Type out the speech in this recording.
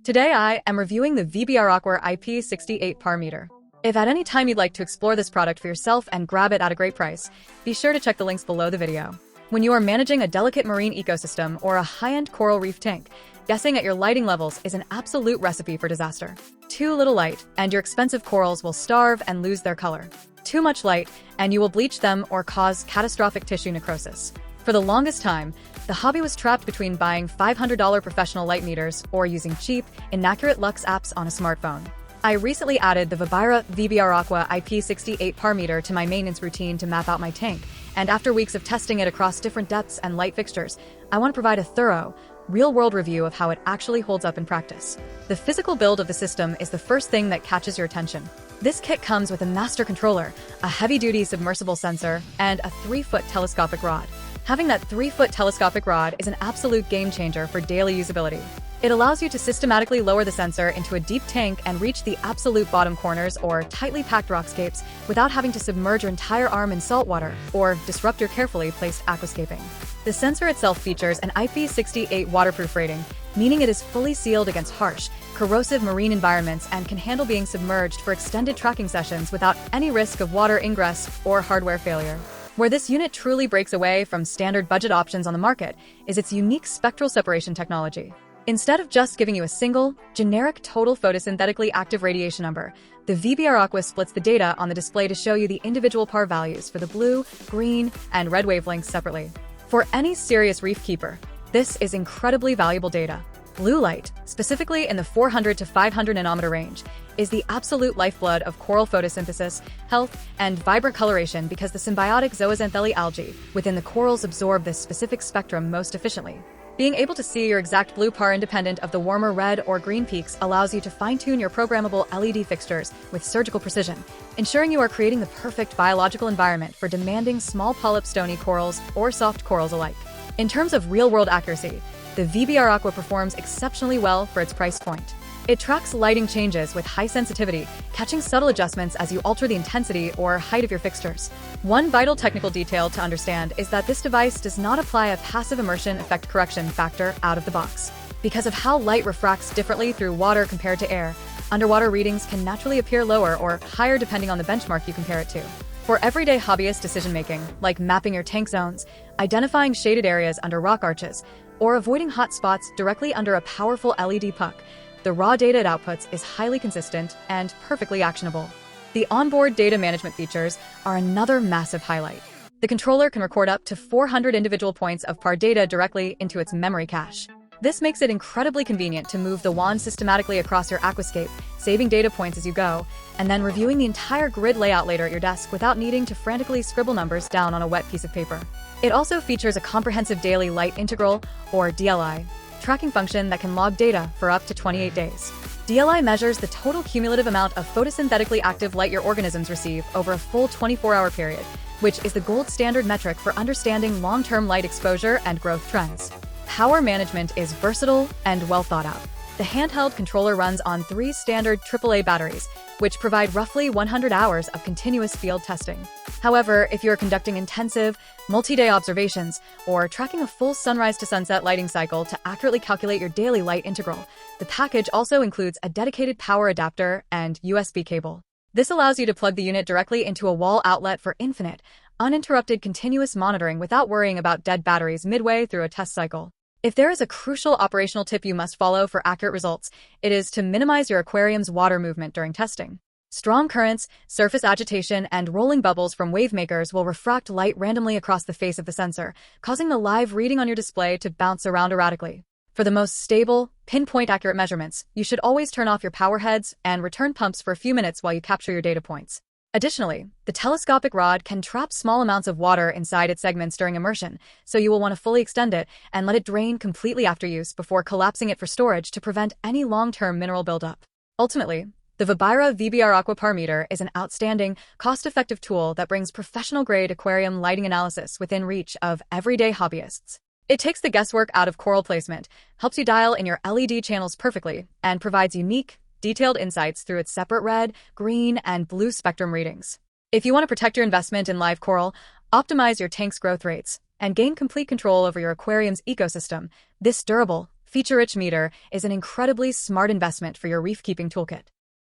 Today I am reviewing the VABIRA-Aqua IP68 PAR meter. If at any time you'd like to explore this product for yourself and grab it at a great price, be sure to check the links below the video. When you are managing a delicate marine ecosystem or a high-end coral reef tank, guessing at your lighting levels is an absolute recipe for disaster. Too little light, and your expensive corals will starve and lose their color. Too much light, and you will bleach them or cause catastrophic tissue necrosis. For the longest time, the hobby was trapped between buying $500 professional light meters or using cheap, inaccurate Lux apps on a smartphone. I recently added the VABIRA VBR-Aqua IP68 PAR meter to my maintenance routine to map out my tank, and after weeks of testing it across different depths and light fixtures, I want to provide a thorough, real-world review of how it actually holds up in practice. The physical build of the system is the first thing that catches your attention. This kit comes with a master controller, a heavy-duty submersible sensor, and a 3-foot telescopic rod. Having that 3-foot telescopic rod is an absolute game-changer for daily usability. It allows you to systematically lower the sensor into a deep tank and reach the absolute bottom corners or tightly packed rockscapes without having to submerge your entire arm in salt water or disrupt your carefully placed aquascaping. The sensor itself features an IP68 waterproof rating, meaning it is fully sealed against harsh, corrosive marine environments and can handle being submerged for extended tracking sessions without any risk of water ingress or hardware failure. Where this unit truly breaks away from standard budget options on the market is its unique spectral separation technology. Instead of just giving you a single, generic total photosynthetically active radiation number, the VBR-Aqua splits the data on the display to show you the individual PAR values for the blue, green, and red wavelengths separately. For any serious reef keeper, this is incredibly valuable data. Blue light, specifically in the 400 to 500 nanometer range, is the absolute lifeblood of coral photosynthesis, health, and vibrant coloration because the symbiotic zooxanthellae algae within the corals absorb this specific spectrum most efficiently. Being able to see your exact blue PAR independent of the warmer red or green peaks allows you to fine-tune your programmable LED fixtures with surgical precision, ensuring you are creating the perfect biological environment for demanding small polyp stony corals or soft corals alike. In terms of real-world accuracy, the VBR-Aqua performs exceptionally well for its price point. It tracks lighting changes with high sensitivity, catching subtle adjustments as you alter the intensity or height of your fixtures. One vital technical detail to understand is that this device does not apply a passive immersion effect correction factor out of the box. Because of how light refracts differently through water compared to air, underwater readings can naturally appear lower or higher depending on the benchmark you compare it to. For everyday hobbyist decision-making, like mapping your tank zones, identifying shaded areas under rock arches, or avoiding hot spots directly under a powerful LED puck, the raw data it outputs is highly consistent and perfectly actionable. The onboard data management features are another massive highlight. The controller can record up to 400 individual points of PAR data directly into its memory cache. This makes it incredibly convenient to move the wand systematically across your aquascape, saving data points as you go, and then reviewing the entire grid layout later at your desk without needing to frantically scribble numbers down on a wet piece of paper. It also features a comprehensive daily light integral, or DLI, tracking function that can log data for up to 28 days. DLI measures the total cumulative amount of photosynthetically active light your organisms receive over a full 24-hour period, which is the gold standard metric for understanding long-term light exposure and growth trends. Power management is versatile and well thought out. The handheld controller runs on 3 standard AAA batteries, which provide roughly 100 hours of continuous field testing. However, if you're conducting intensive, multi-day observations or tracking a full sunrise to sunset lighting cycle to accurately calculate your daily light integral, the package also includes a dedicated power adapter and USB cable. This allows you to plug the unit directly into a wall outlet for infinite, uninterrupted continuous monitoring without worrying about dead batteries midway through a test cycle. If there is a crucial operational tip you must follow for accurate results, it is to minimize your aquarium's water movement during testing. Strong currents, surface agitation, and rolling bubbles from wave makers will refract light randomly across the face of the sensor, causing the live reading on your display to bounce around erratically. For the most stable, pinpoint accurate measurements, you should always turn off your power heads and return pumps for a few minutes while you capture your data points. Additionally, the telescopic rod can trap small amounts of water inside its segments during immersion, so you will want to fully extend it and let it drain completely after use before collapsing it for storage to prevent any long-term mineral buildup. Ultimately, the VABIRA VBR-Aqua PAR meter is an outstanding, cost-effective tool that brings professional-grade aquarium lighting analysis within reach of everyday hobbyists. It takes the guesswork out of coral placement, helps you dial in your LED channels perfectly, and provides unique, detailed insights through its separate red, green, and blue spectrum readings. If you want to protect your investment in live coral, optimize your tank's growth rates, and gain complete control over your aquarium's ecosystem, this durable, feature-rich meter is an incredibly smart investment for your reef-keeping toolkit.